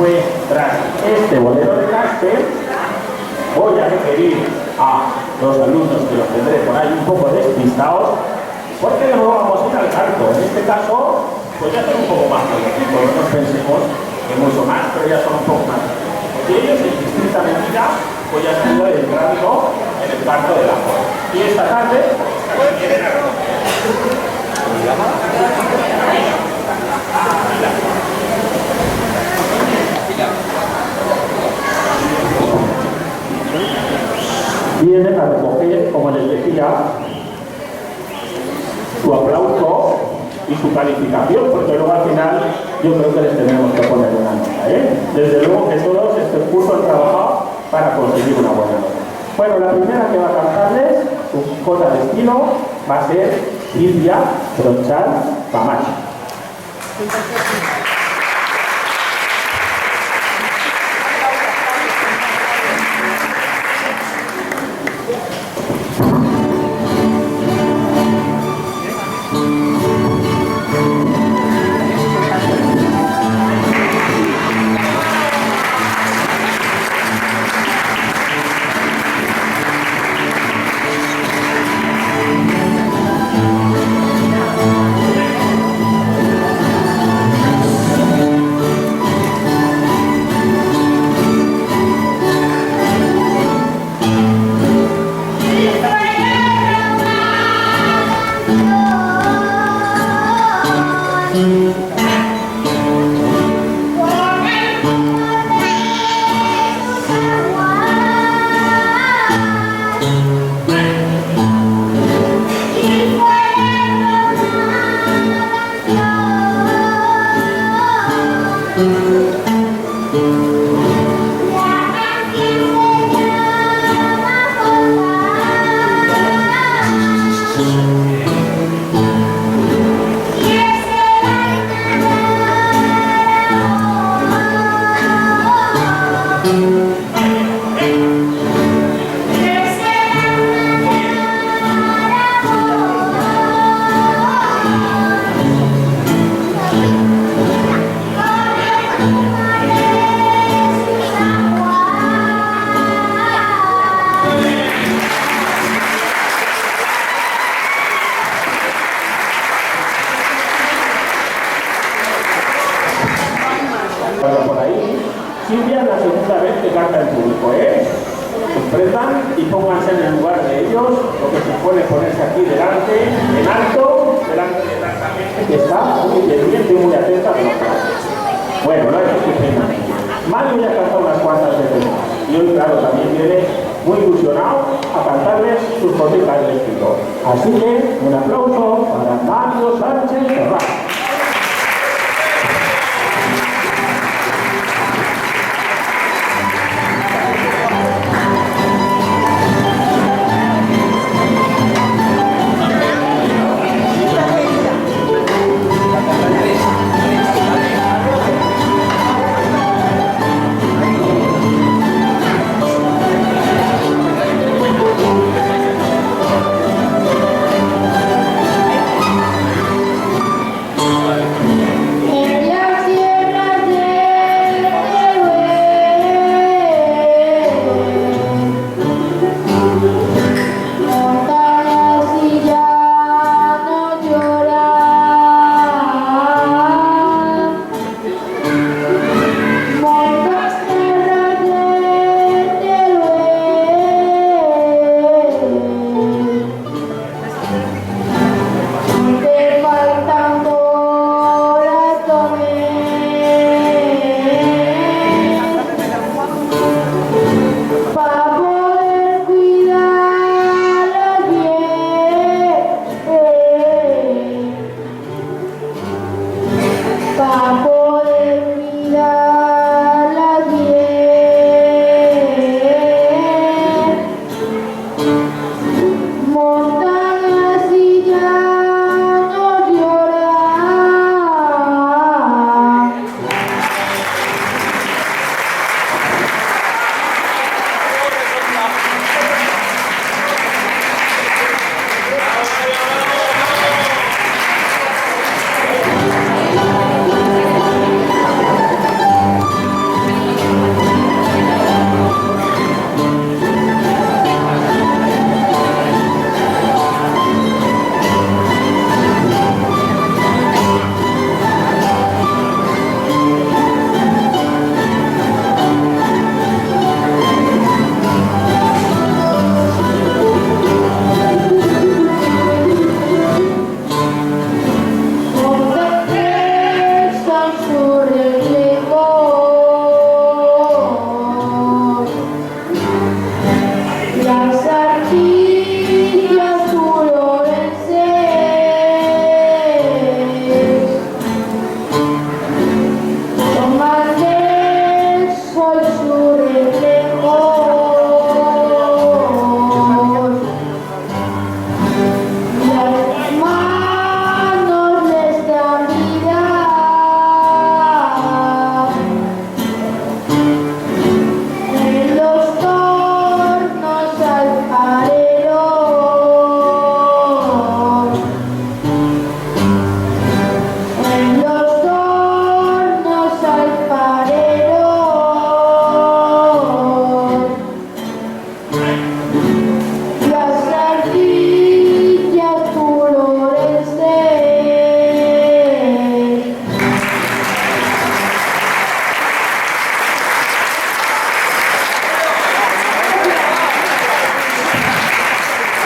Pues tras este bolero de Casper, voy a requerir a los alumnos que los tendré por ahí un poco despistados, porque de nuevo vamos a ir al canto. En este caso, pues ya son un poco más progresivos, no nos pensemos que mucho más, pero ya son un poco más. Porque ellos en distinta medida, pues ya se han ido entrando en el canto de la voz. Y esta tarde, pues vienen a vienen a recoger, como les decía, su aplauso y su calificación, porque luego al final yo creo que les tenemos que poner una nota, Desde luego que todos este curso han trabajado para conseguir una buena nota. Bueno, la primera que va a cantarles, su cosa de estilo, va a ser Silvia Tronchal Camacho. Silvia es la segunda vez que canta en público, Comprendan y pónganse en el lugar de ellos, lo que se puede ponerse aquí delante, en alto, delante de tanta gente que está muy pendiente y muy atenta de los pasos. Bueno, no hay que pena. Mario ya ha cantado unas cuantas veces y hoy, claro, también viene muy ilusionado a cantarles sus cositas del escritor. Así que un aplauso para Mario Sánchez Serrano.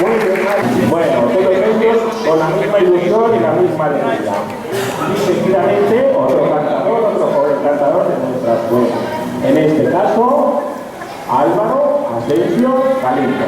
Muy bien, bueno, todos ellos con la misma ilusión y la misma alegría. Y seguidamente otro joven cantador de nuestra escuela. En este caso, Álvaro Asensio Galindo.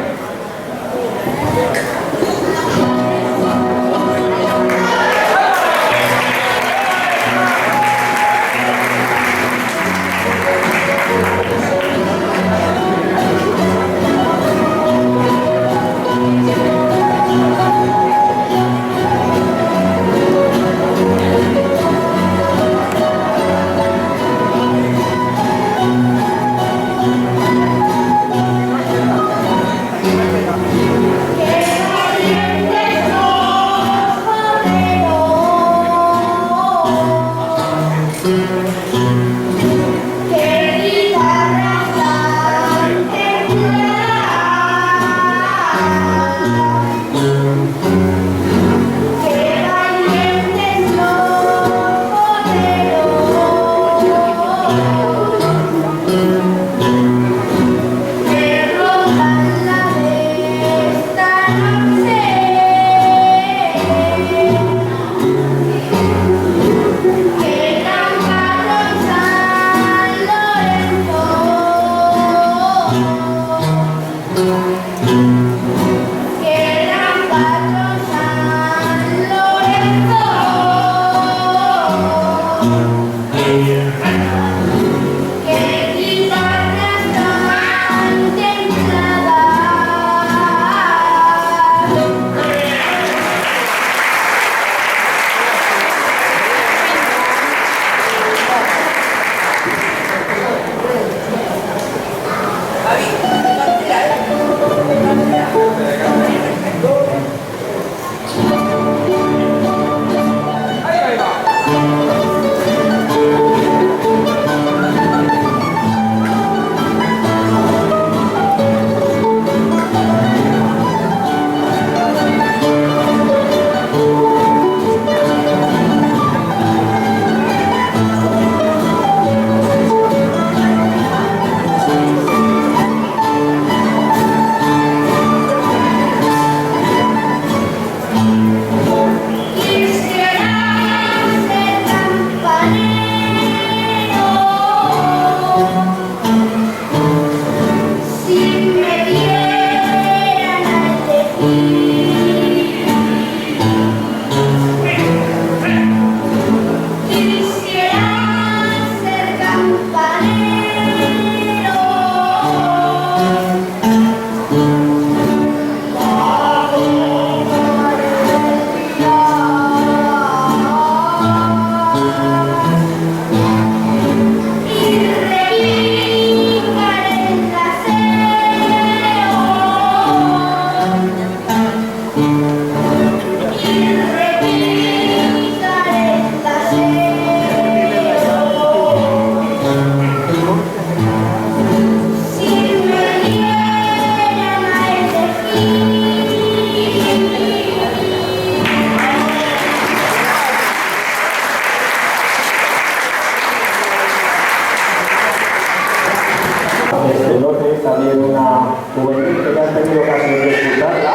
También una juventud que han tenido ocasión de escucharla.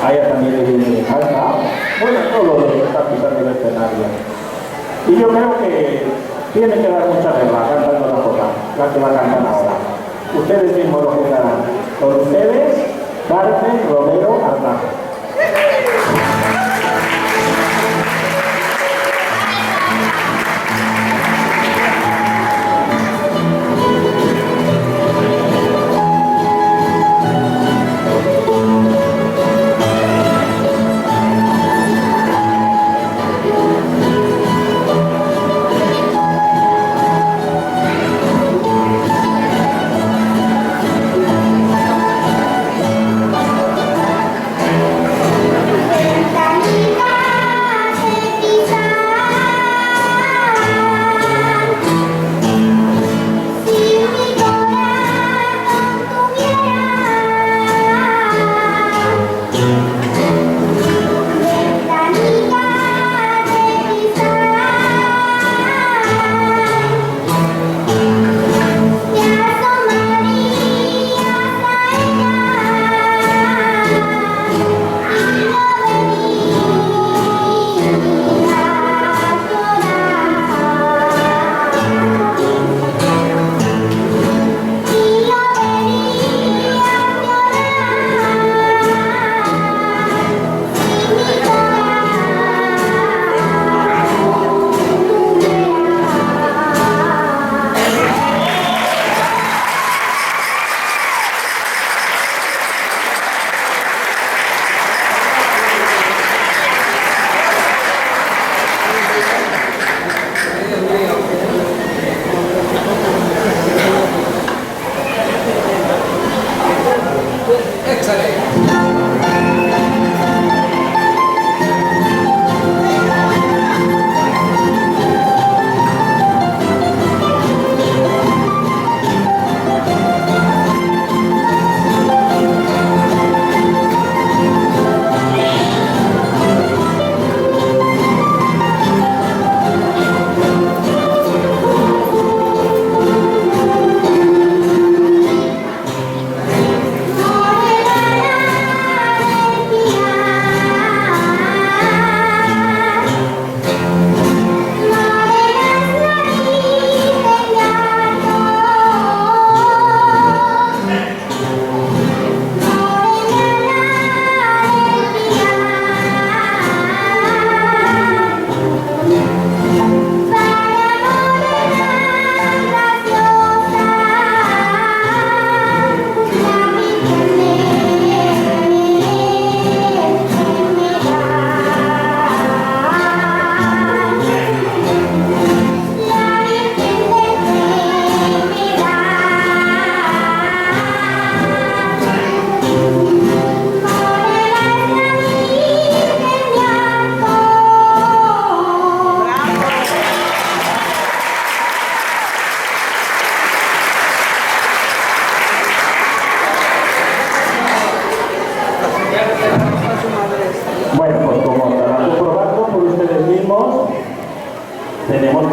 A ella también le viene de casa. Bueno, todos los que están pisando el escenario. Y yo creo que tiene que dar mucha guerra cantando la cosa, la que va a cantar ahora. Ustedes mismos lo juzgarán. Con ustedes, Carmen Romero Arnajo.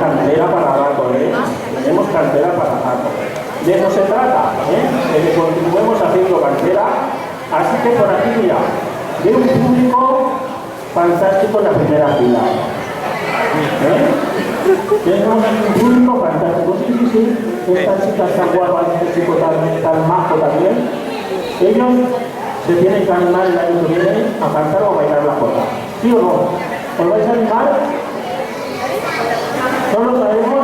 cantera para rato, tenemos cantera para rato. De eso se trata, de que continuemos haciendo cantera. Así que por aquí, mira, de un público fantástico en la primera fila. Tenemos aquí un público fantástico, sí. Estas chicas tan guapas, este chico tan majo también. Ellos se tienen que animar el año que viene a cantar o a bailar la jota. ¿Sí o no? ¿Os vais a animar? ¿No lo sabemos?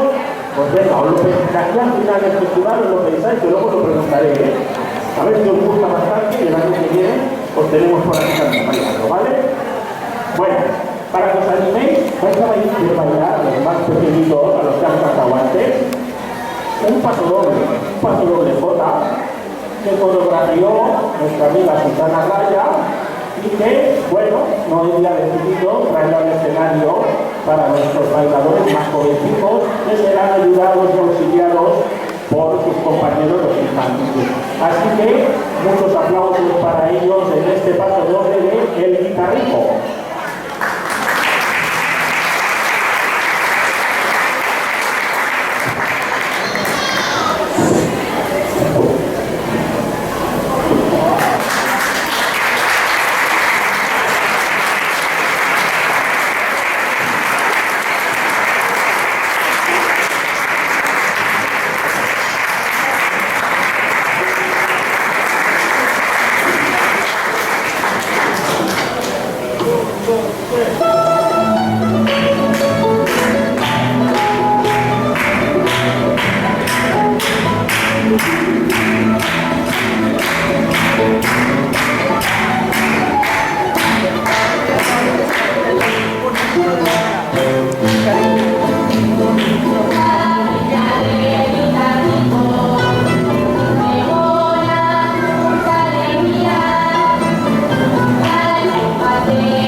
Pues venga, os lo pensáis. De aquí al final del festival os lo pensáis, que luego os lo preguntaré. A ver si os gusta bastante y el año que viene os tenemos por aquí bailando, ¿vale? Bueno, para que os animéis, vais a bailar a los más pequeñitos, a los que han cantado antes, un paso doble jota, que coreografió nuestra amiga Susana Raya y que, bueno, no había decidido traer al escenario para nuestros bailadores más jovencitos que serán ayudados y auxiliados por sus compañeros los infantiles. Así que muchos aplausos para ellos en este paso doble de El Guitarrico.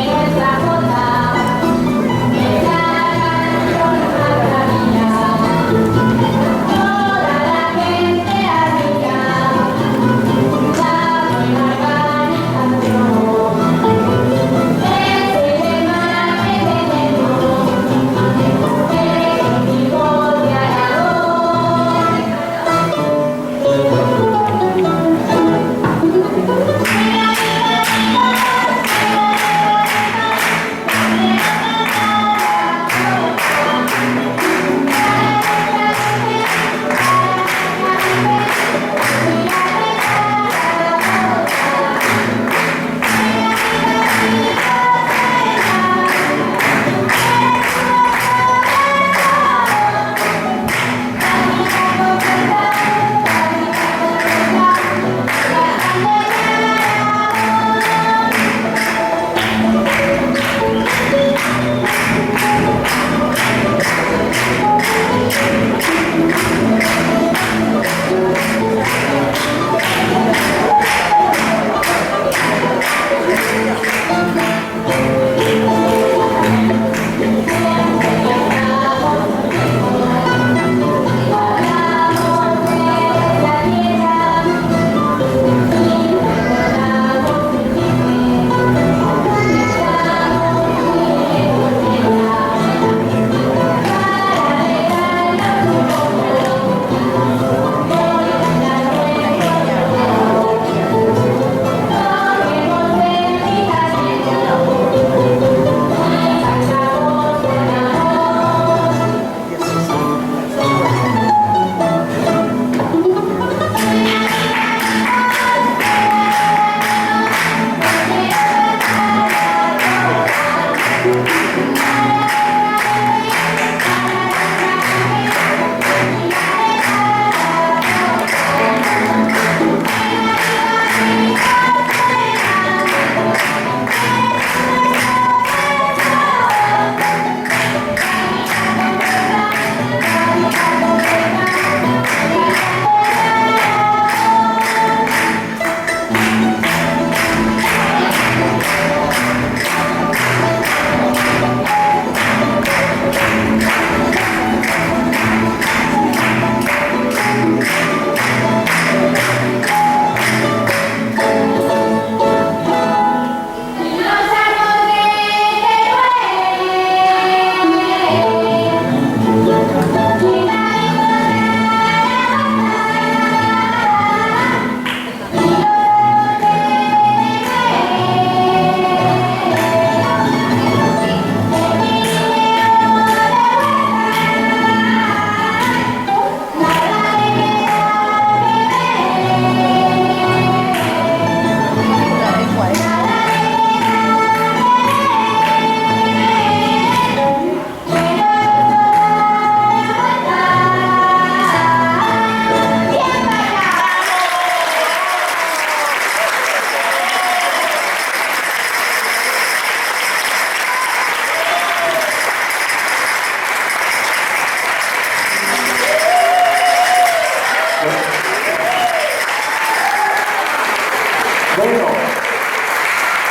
Nuestra jota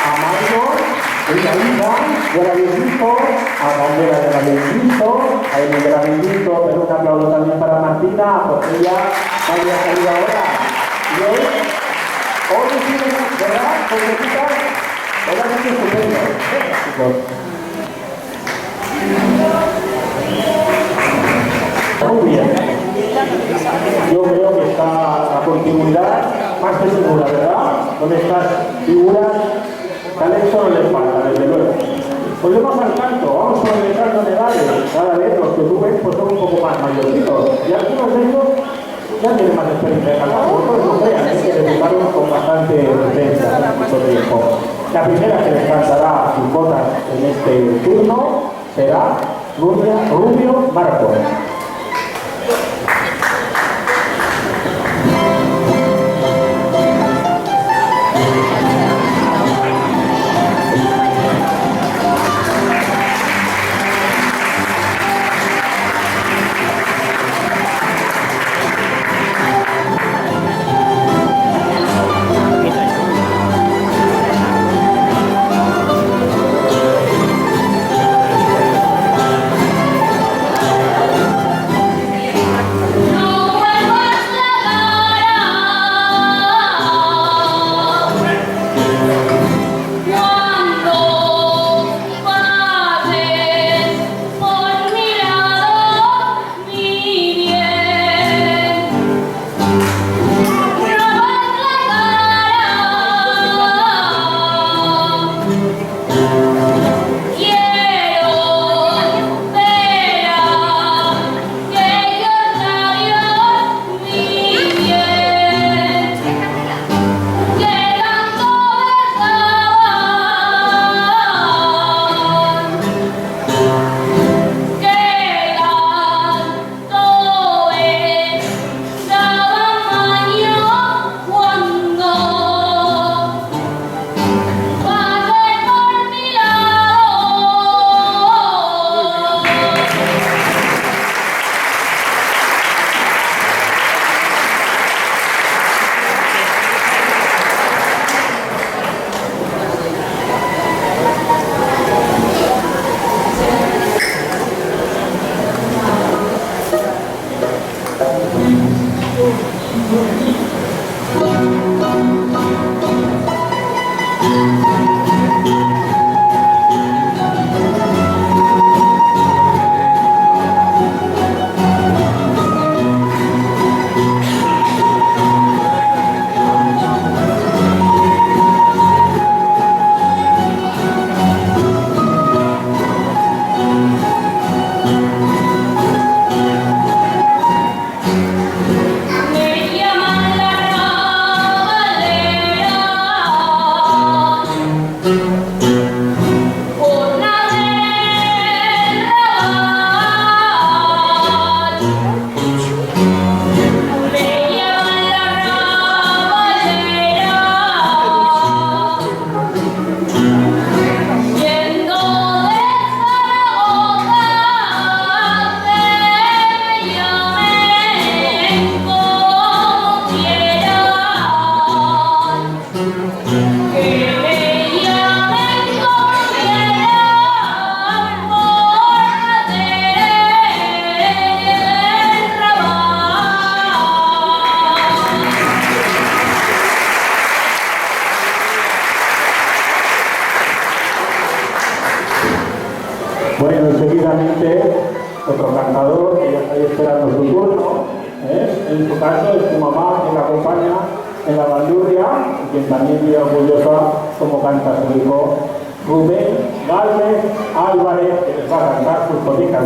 a Marco, ella hija, yo la habéis visto, a Bandera de la habéis visto, a Emil de la habéis visto, pero un aplauso también para Martina, porque ella había salido ahora. Y hoy decimos, ¿verdad? Jovencitas, obviamente estupendo. Venga, chicos. Muy bien. Yo creo que está la continuidad más que segura, ¿verdad? Con estas figuras, talento no les falta, desde luego. Volvemos al canto, vamos progresando en edades. Cada vez los que tú ves pues son un poco más mayorcitos. Y algunos de ellos ya tienen más experiencia de cantar, por eso no crean, que dedicaron con bastante defensa mucho tiempo. La primera que les cantará sus botas en este turno será Rubio Marco. Bueno, seguidamente otro cantador que ya está ahí esperando su turno, en su caso es su mamá que la acompaña en la bandurria, quien también vive orgullosa como canta su hijo Rubén Gálvez Álvarez, que les va a cantar sus cositas.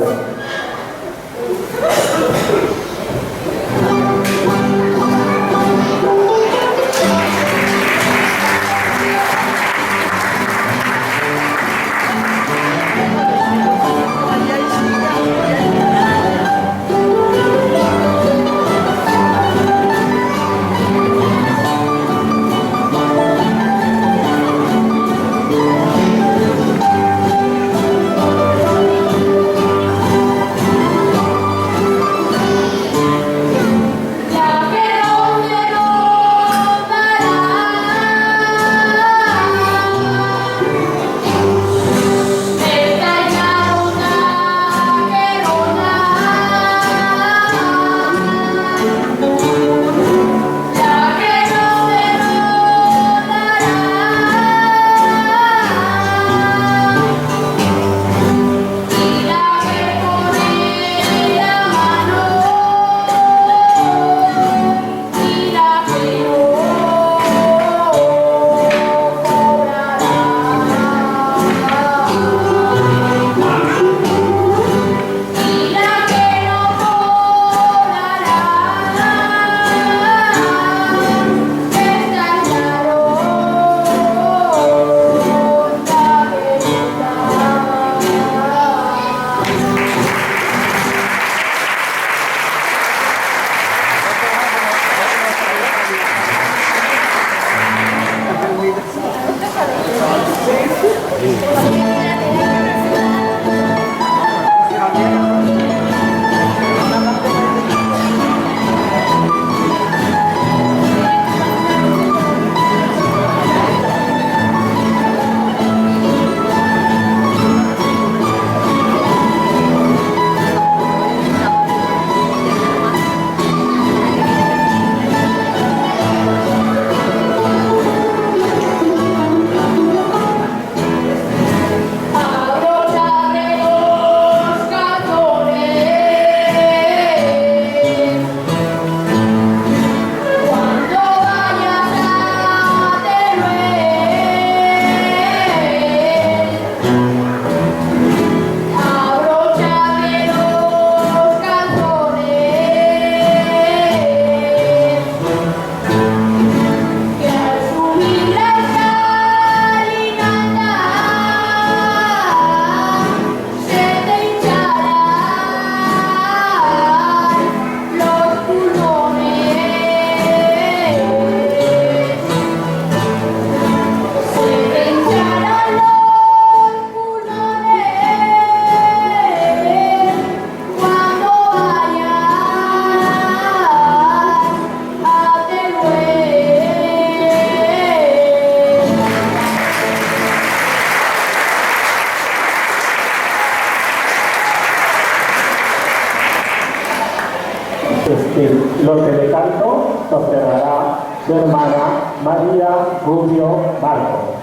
lote de canto lo cerrará su hermana María Rubio Marco.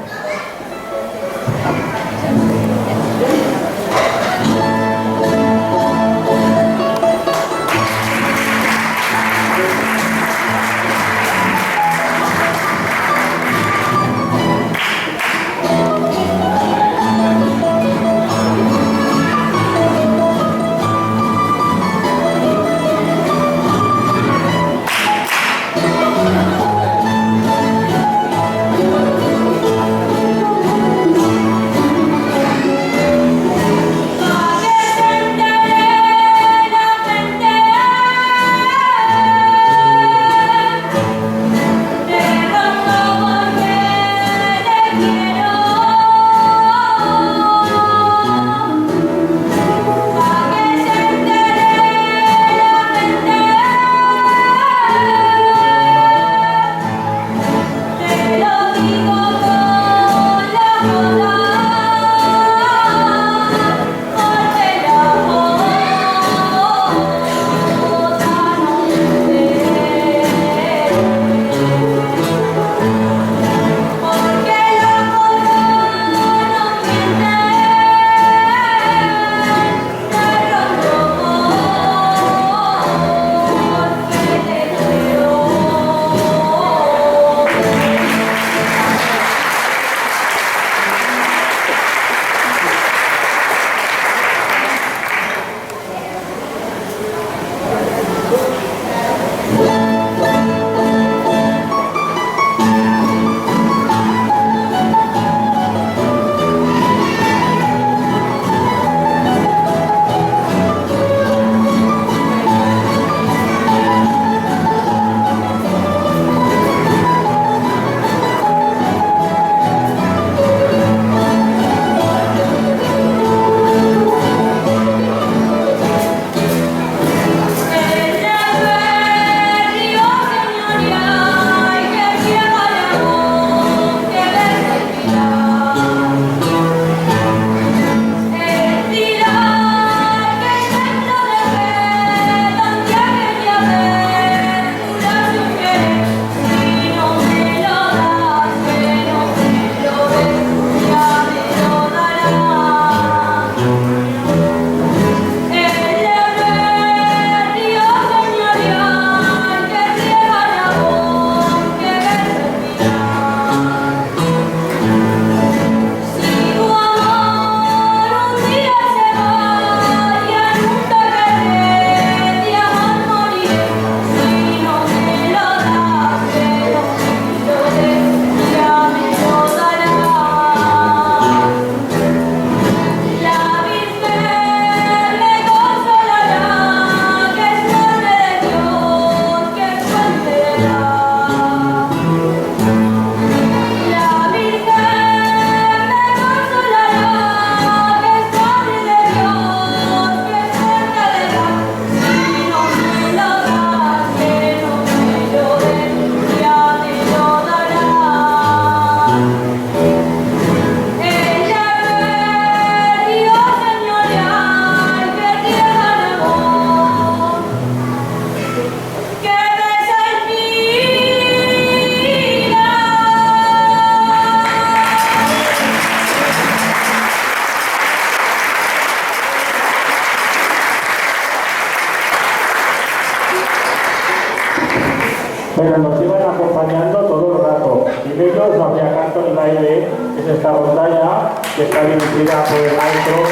Pero nos iban acompañando todo el rato. Sin ellos no había canto ni baile. Es esta rondalla que está dirigida por el maestro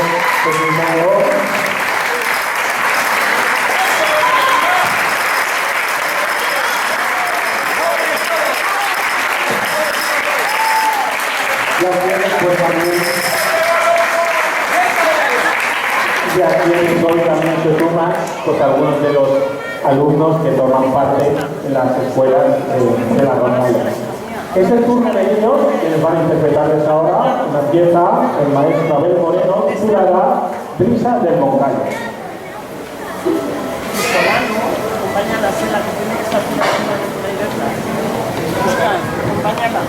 Fernando. Y aquí hoy también se suman pues, algunos de los alumnos que toman parte en las escuelas de la rondalla. Es el turno de ellos quienes van a interpretarles ahora una pieza el maestro Abel Moreno titulada Brisa del Moncayo. Acompáñala, es la que tiene que estar por ahí detrás. Acompáñala.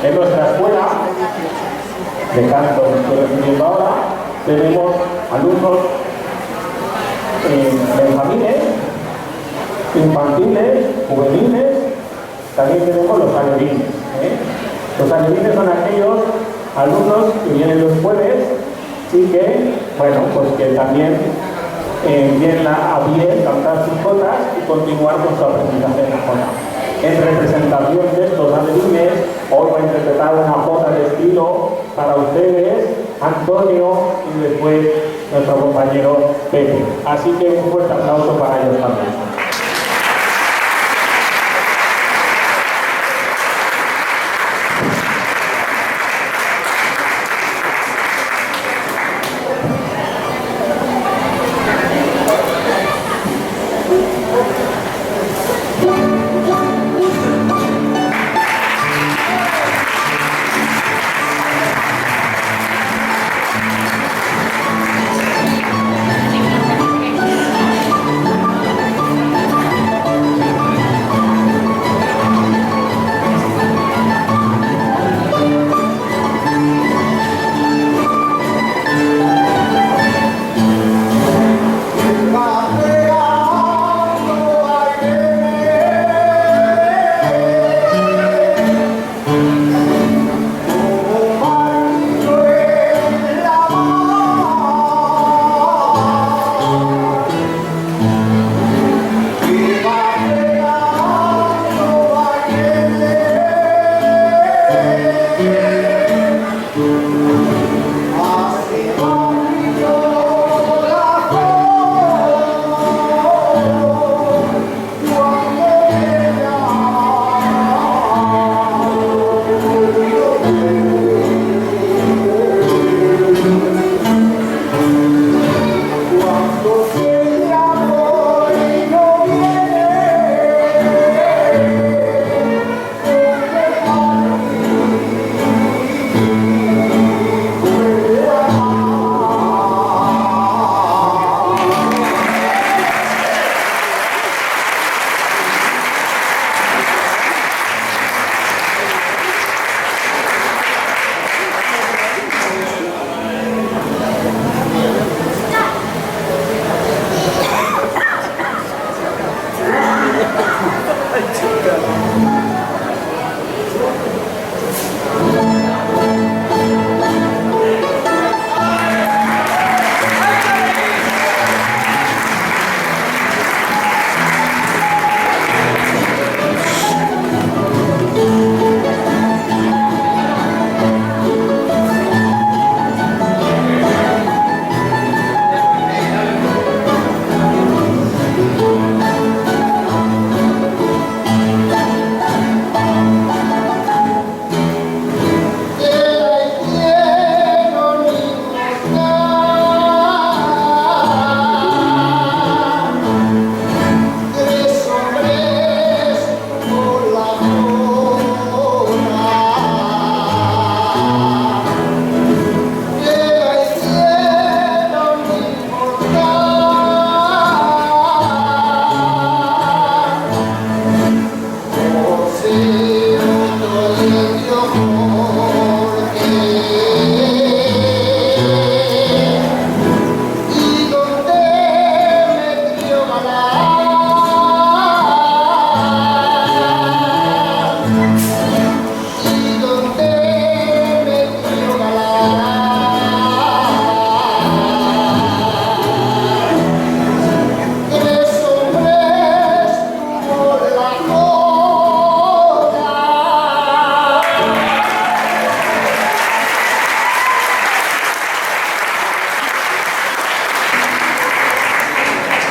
En nuestra escuela de canto que estoy recibiendo ahora, tenemos alumnos benjamines, infantiles, juveniles, también tenemos los alevines. Los alevines son aquellos alumnos que vienen los jueves y que, bueno, pues que también vienen a bien cantar sus jotas y continuar con su aprendizaje de la jota. En representación de estos alevines, hoy voy a interpretar una jota de estilo para ustedes, Antonio y después nuestro compañero Pepe. Así que un fuerte aplauso para ellos también.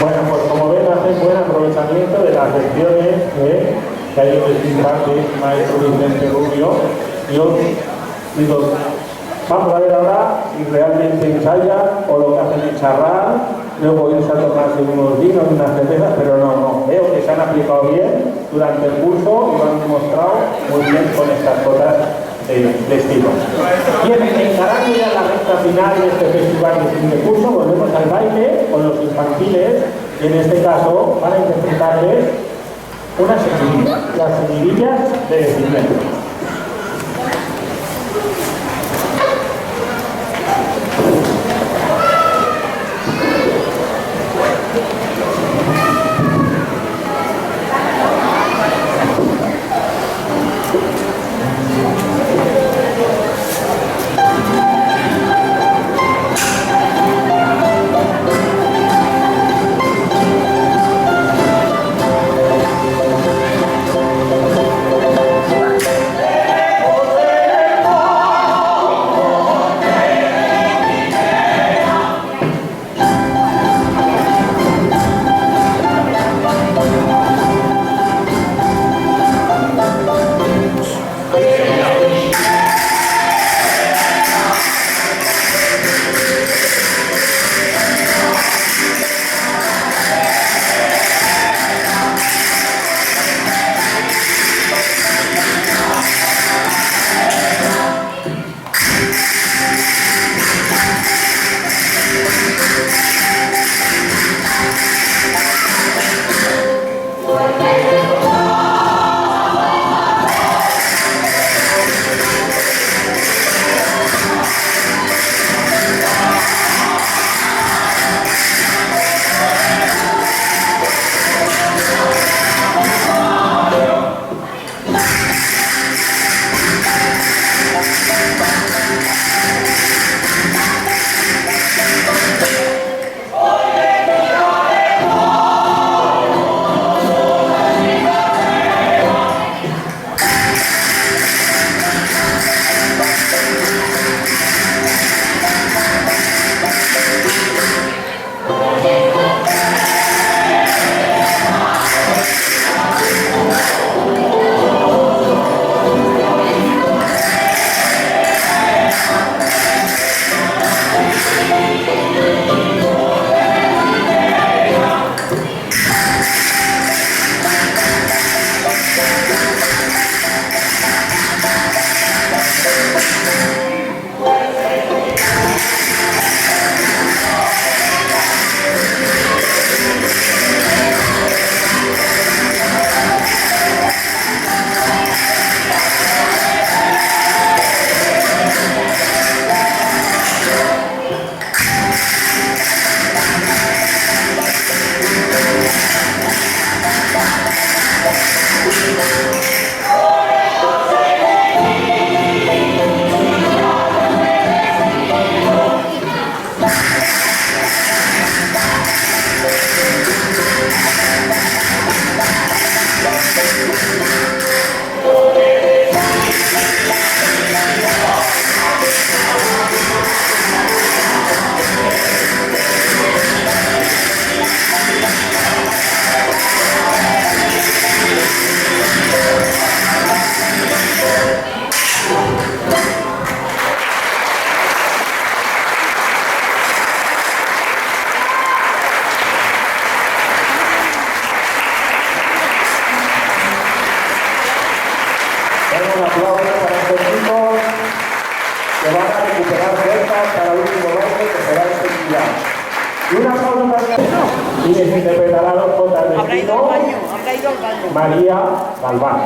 Bueno, pues como ven, hacen buen aprovechamiento de las lecciones que hay en el maestro Vicente Rubio. Y os digo, vamos a ver ahora si realmente ensayan o lo que hacen es charrar, luego irse a tomarse unos vinos, unas cervezas, pero no, veo que se han aplicado bien durante el curso y lo han demostrado muy bien con estas cosas de estilo. Bien, encarando ya la recta final de este festival de fin de curso, volvemos al baile con los infantiles, y en este caso van a interpretarles unas seguidillas, las seguidillas de decimiento. Un aplauso para estos chicos que van a recuperar fuerzas para el último baile que será este día. Y un aplauso también. Y les interpretará los cotas del Habrá ido al baño, habrá ido al baño. María Galván.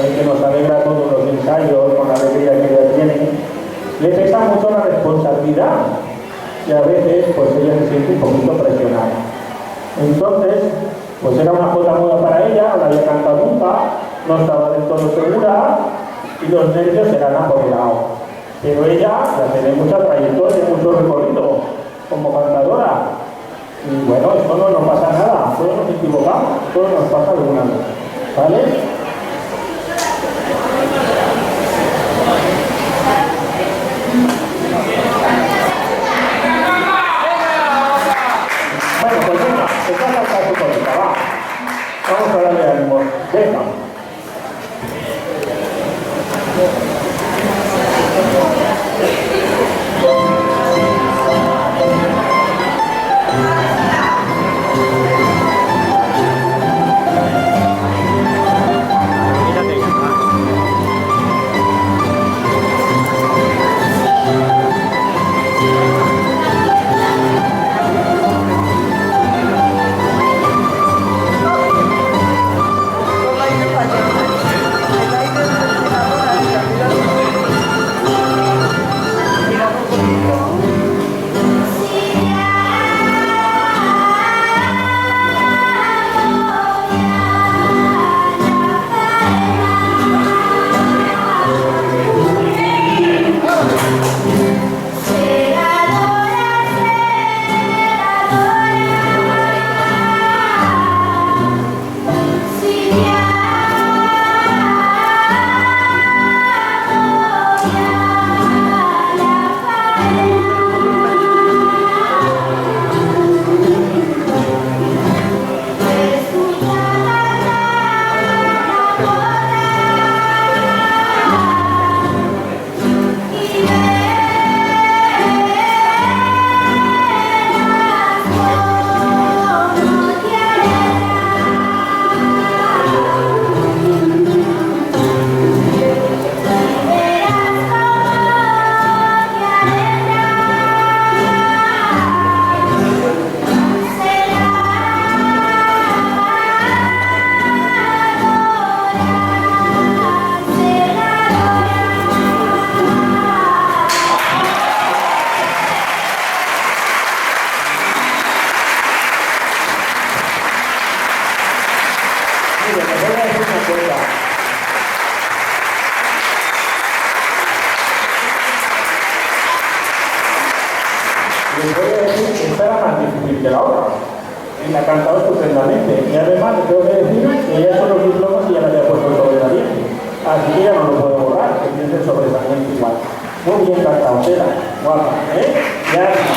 Que nos alegra todos los ensayos con la alegría que ella tiene, le pesa mucho la responsabilidad y a veces pues ella se siente un poquito presionada. Entonces, pues era una jota nueva para ella, no la había cantado nunca, no estaba del todo segura y los nervios se la han apoderado. Pero ella ya tiene mucha trayectoria, mucho recorrido como cantadora. Y bueno, esto no nos pasa nada, todos nos equivocamos, todos nos pasa alguna vez, ¿vale? Bueno, pues venga, se va a sacar su colita, va. Vamos a darle ánimo. Venga. Les voy a decir que esta era más difícil que la otra. Y la ha cantado estupendamente. Y además, les tengo que decir que ella ha hecho los diplomas y ya la había puesto el sobresaliente. Así que ya no lo puedo borrar, que tiene el sobresaliente igual. Muy bien cantado, tela, guapa, ¿eh? Ya está.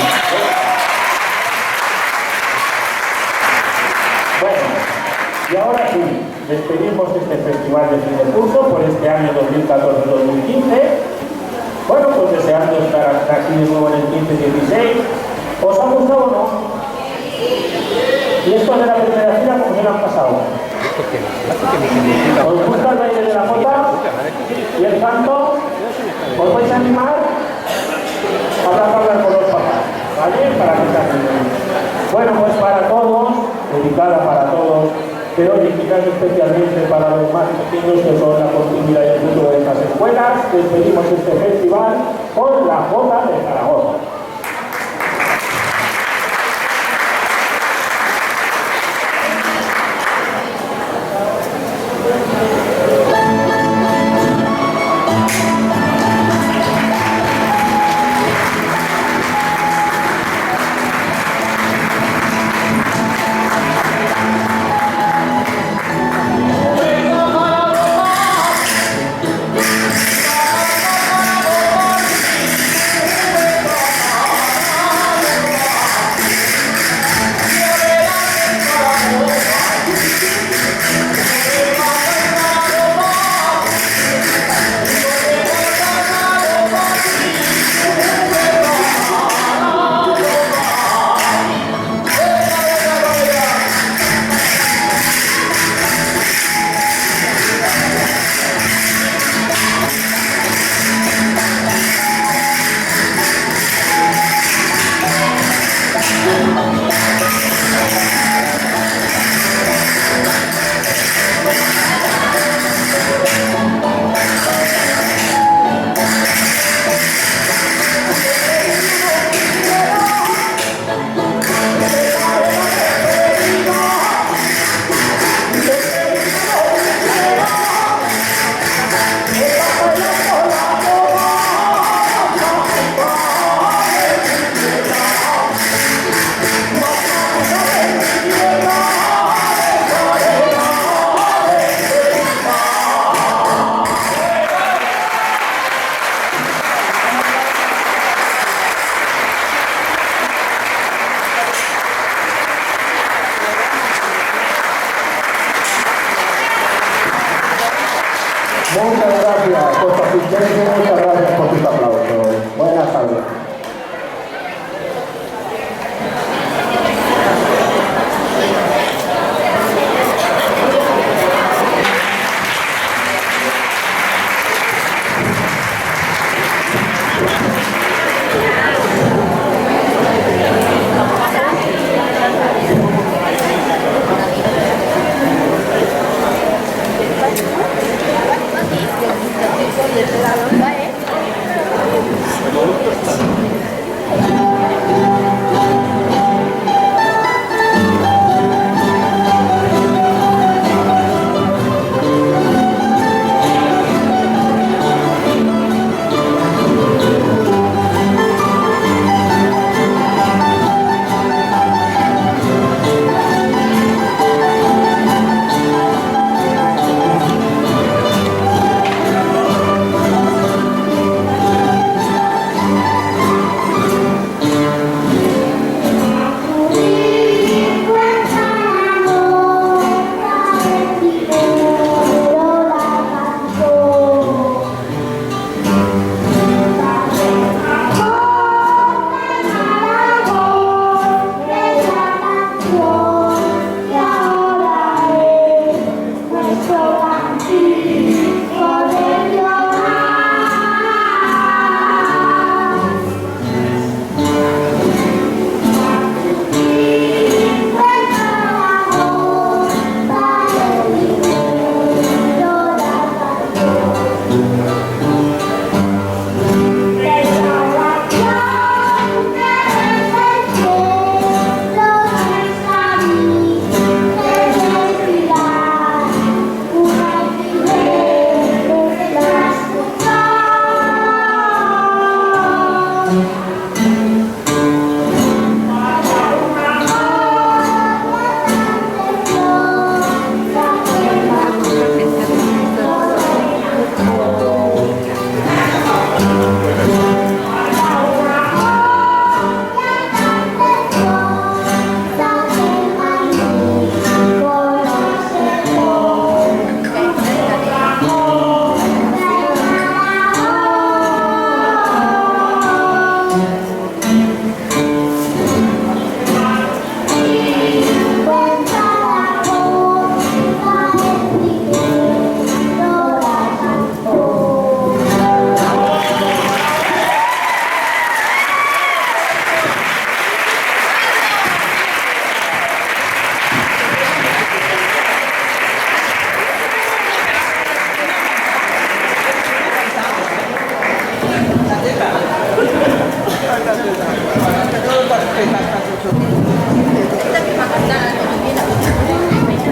Bueno, y ahora sí, despedimos este festival de fin de curso por este año 2014-2015. Bueno, pues deseando estar aquí de nuevo en el 15-16. ¿Os ha gustado o no? ¿Y esto de la primera fila cómo se lo han pasado? ¿Os gusta el baile de la jota? ¿Y el canto? ¿Os vais a animar? Habrá que hablar con los papás, ¿vale? Para que se animen. Bueno, pues para todos, dedicada para todos, pero dedicada especialmente para los más pequeños que son la continuidad y el futuro de estas escuelas, despedimos este festival con la jota de Zaragoza. Muchas gracias por su asistencia, muchas gracias por sus aplausos. Buenas tardes.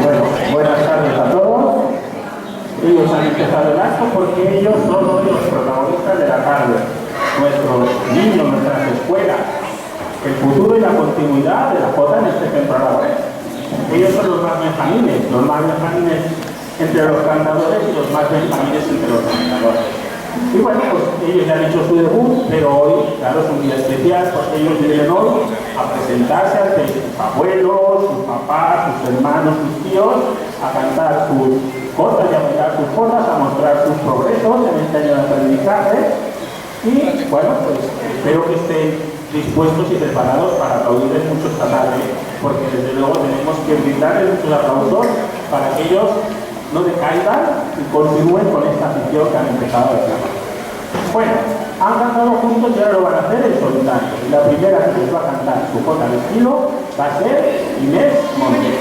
Bueno, buenas tardes a todos. Ellos han empezado el acto porque ellos son hoy los protagonistas de la tarde. Nuestros niños, nuestras escuelas, el futuro y la continuidad de la Jota en este temporada. Ellos son los más benjamines entre los cantadores y los más benjamines entre los cantadores. Y bueno, pues ellos ya han hecho su debut, pero hoy, claro, es un día especial porque ellos vienen hoy a presentarse ante sus abuelos, sus papás, sus hermanos, sus tíos, a cantar sus jotas y a bailar sus jotas, a mostrar sus progresos en este año de aprendizaje. Y bueno, pues espero que estén dispuestos y preparados para aplaudirles mucho esta tarde, porque desde luego tenemos que brindarles muchos aplausos para que ellos no decaigan y continúen con esta afición que han empezado a reclamar. Bueno, han cantado juntos y ahora lo van a hacer en solitario. Y la primera que les va a cantar su jota de estilo va a ser Inés Montes.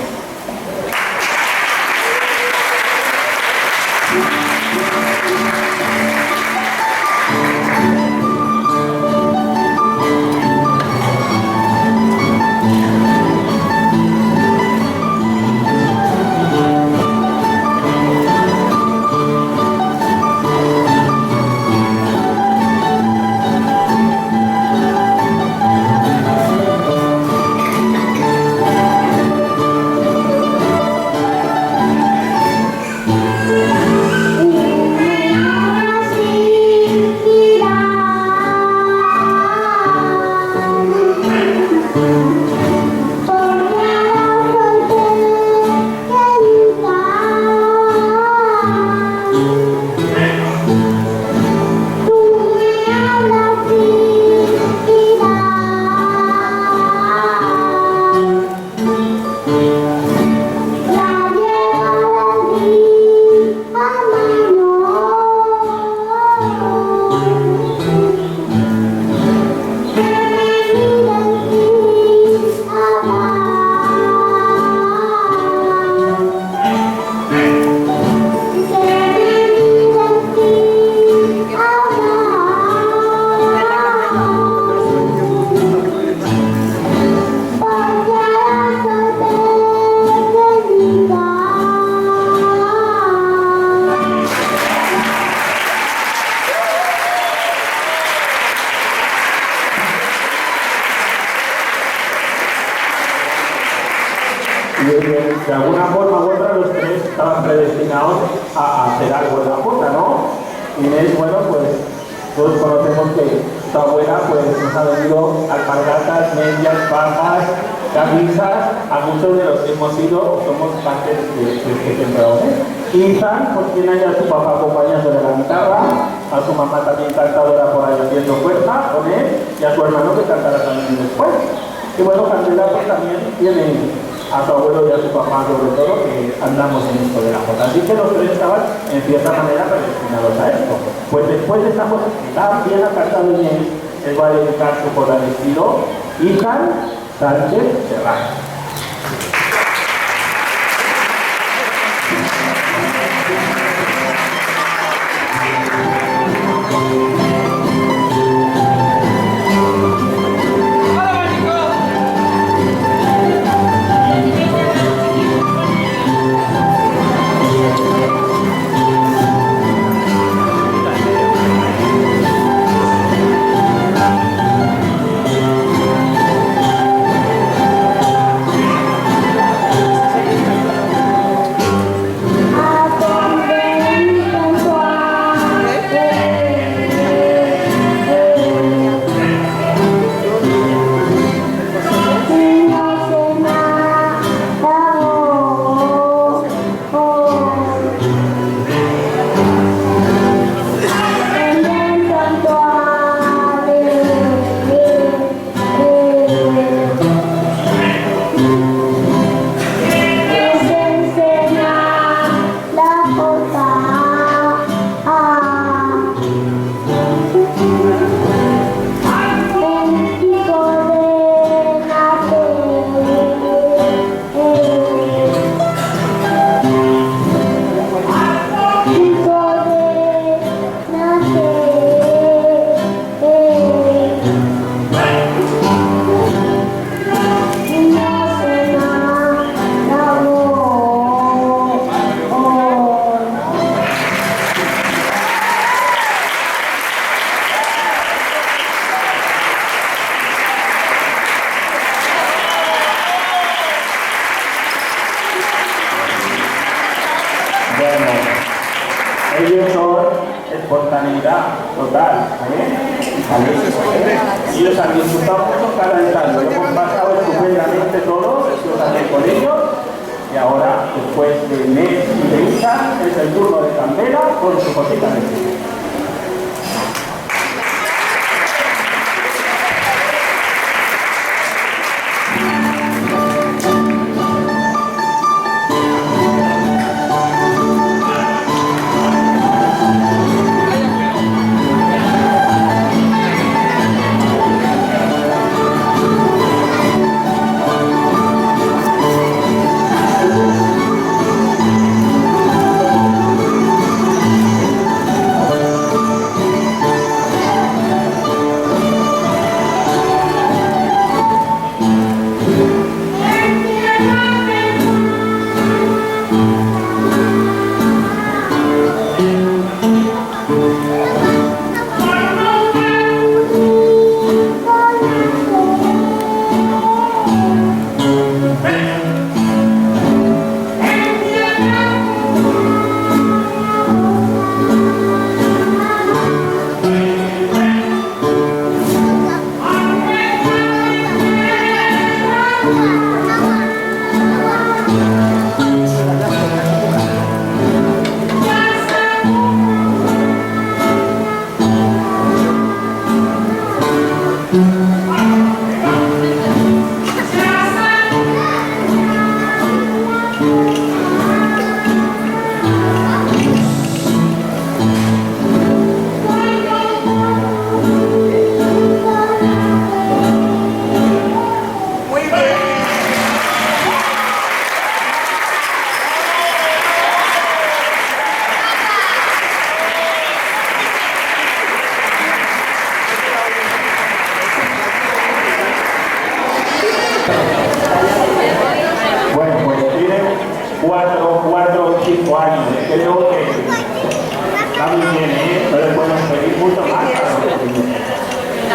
estaban predestinados a hacer algo en la puta, ¿no? Inés, bueno, pues todos conocemos que tu abuela pues nos ha venido alpargatas, medias, bajas, camisas, a muchos de los que hemos ido somos parte de este temporada. Ethan, pues tiene ahí a su papá acompañando de la guitarra, a su mamá también cantadora por ahí haciendo fuerza con él, y a su hermano que cantará también después. Y bueno, Candela pues también tiene a su abuelo y a su papá, sobre todo, que andamos en esto de la jota. Así que los tres estaban en cierta manera predestinados a esto. Pues después de esta cosa que tan bien ha cantado Inés, él va a dedicar su jota al estilo Ethan Sánchez Serrano. Ellos son espontaneidad total, ¿eh? Ellos han disfrutado mucho cada ensayo, lo hemos pasado estupendamente todos, yo también con ellos, y ahora, después de Inés y de Isa, es el turno de Candela con su cosita de ti.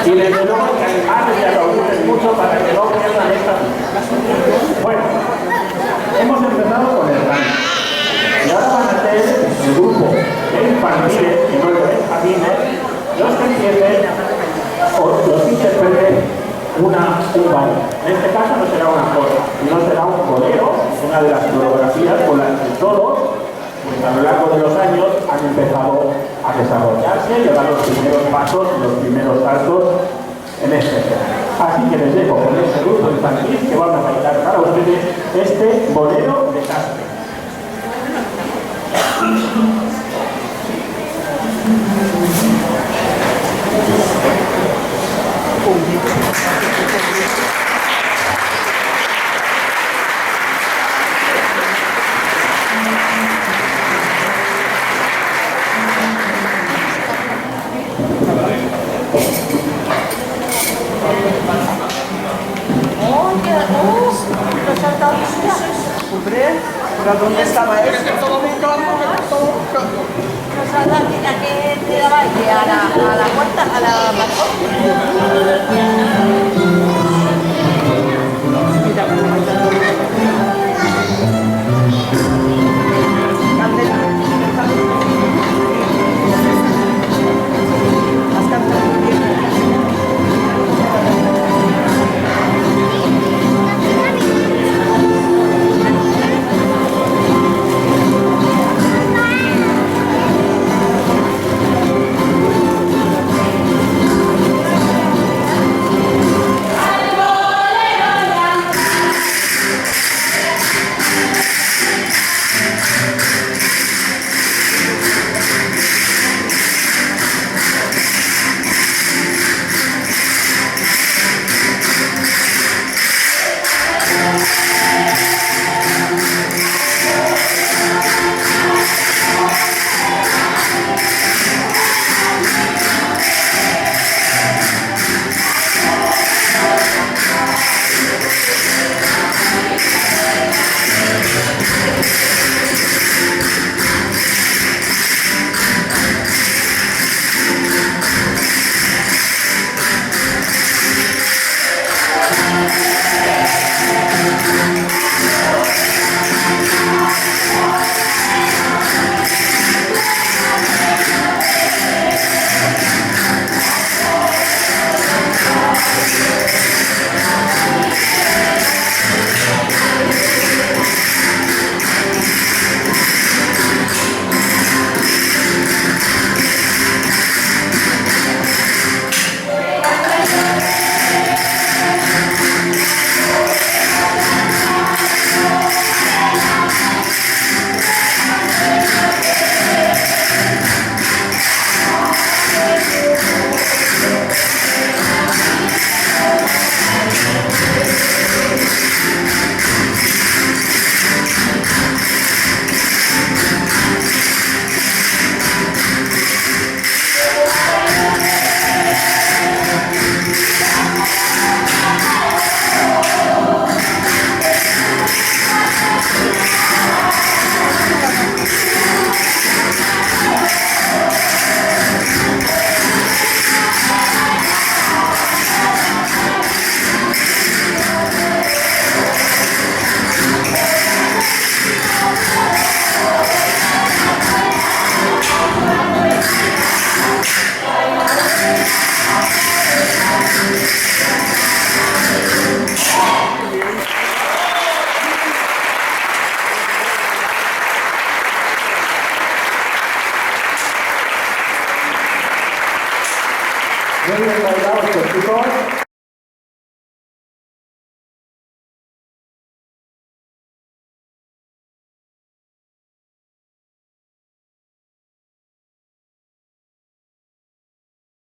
Y les doy que animarles y aplaudirles mucho para que no pierdan esta. Bueno, hemos empezado con el ranking. todos, pues a lo largo de los años han empezado a desarrollarse y a dar los primeros pasos, los primeros saltos en este escenario. Así que les dejo con este grupo infantil que van a bailar para ustedes este bolero de Caspe. Hombre, ¿pero dónde estaba eso? Todo buscando. O sea, la que te daba a la puerta, a la balcón. Mira cómo bailando. Candela. Has cantado muy bien. Muy bien bailados, chicos.